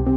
Halo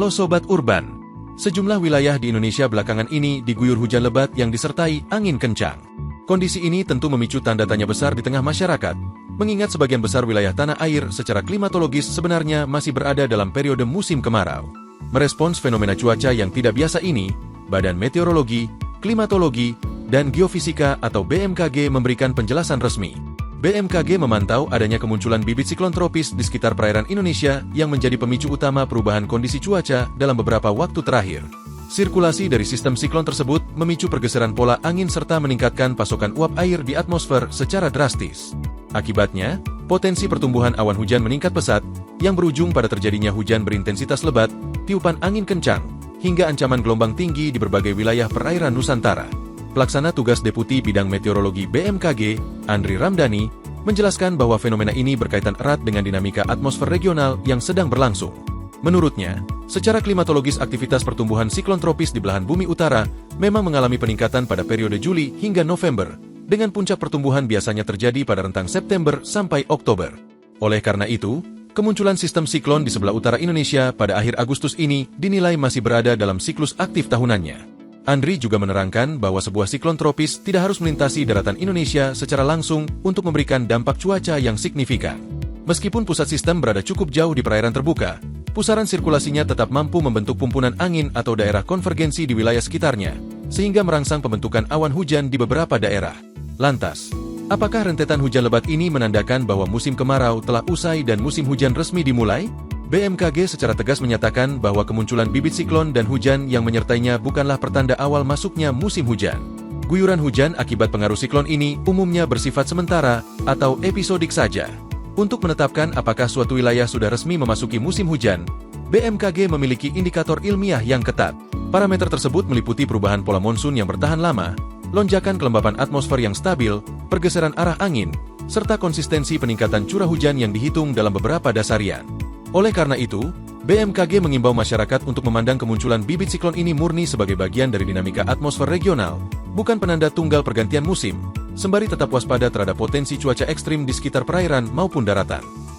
Sobat Urban, sejumlah wilayah di Indonesia belakangan ini diguyur hujan lebat yang disertai angin kencang. Kondisi ini tentu memicu tanda tanya besar di tengah masyarakat, mengingat sebagian besar wilayah tanah air secara klimatologis sebenarnya masih berada dalam periode musim kemarau. Merespons fenomena cuaca yang tidak biasa ini, Badan Meteorologi, Klimatologi, dan Geofisika atau BMKG memberikan penjelasan resmi. BMKG memantau adanya kemunculan bibit siklon tropis di sekitar perairan Indonesia yang menjadi pemicu utama perubahan kondisi cuaca dalam beberapa waktu terakhir. Sirkulasi dari sistem siklon tersebut memicu pergeseran pola angin serta meningkatkan pasokan uap air di atmosfer secara drastis. Akibatnya, potensi pertumbuhan awan hujan meningkat pesat, yang berujung pada terjadinya hujan berintensitas lebat, tiupan angin kencang, hingga ancaman gelombang tinggi di berbagai wilayah perairan Nusantara. Pelaksana Tugas Deputi Bidang Meteorologi BMKG, Andri Ramdhani, menjelaskan bahwa fenomena ini berkaitan erat dengan dinamika atmosfer regional yang sedang berlangsung. Menurutnya, secara klimatologis aktivitas pertumbuhan siklon tropis di belahan bumi utara memang mengalami peningkatan pada periode Juli hingga November, dengan puncak pertumbuhan biasanya terjadi pada rentang September sampai Oktober. Oleh karena itu, kemunculan sistem siklon di sebelah utara Indonesia pada akhir Agustus ini dinilai masih berada dalam siklus aktif tahunannya. Andri juga menerangkan bahwa sebuah siklon tropis tidak harus melintasi daratan Indonesia secara langsung untuk memberikan dampak cuaca yang signifikan. Meskipun pusat sistem berada cukup jauh di perairan terbuka, pusaran sirkulasinya tetap mampu membentuk pumpunan angin atau daerah konvergensi di wilayah sekitarnya, sehingga merangsang pembentukan awan hujan di beberapa daerah. Lantas, apakah rentetan hujan lebat ini menandakan bahwa musim kemarau telah usai dan musim hujan resmi dimulai? BMKG secara tegas menyatakan bahwa kemunculan bibit siklon dan hujan yang menyertainya bukanlah pertanda awal masuknya musim hujan. Guyuran hujan akibat pengaruh siklon ini umumnya bersifat sementara atau episodik saja. Untuk menetapkan apakah suatu wilayah sudah resmi memasuki musim hujan, BMKG memiliki indikator ilmiah yang ketat. Parameter tersebut meliputi perubahan pola monsun yang bertahan lama, lonjakan kelembapan atmosfer yang stabil, pergeseran arah angin, serta konsistensi peningkatan curah hujan yang dihitung dalam beberapa dasarian. Oleh karena itu, BMKG mengimbau masyarakat untuk memandang kemunculan bibit siklon ini murni sebagai bagian dari dinamika atmosfer regional, bukan penanda tunggal pergantian musim, sembari tetap waspada terhadap potensi cuaca ekstrim di sekitar perairan maupun daratan.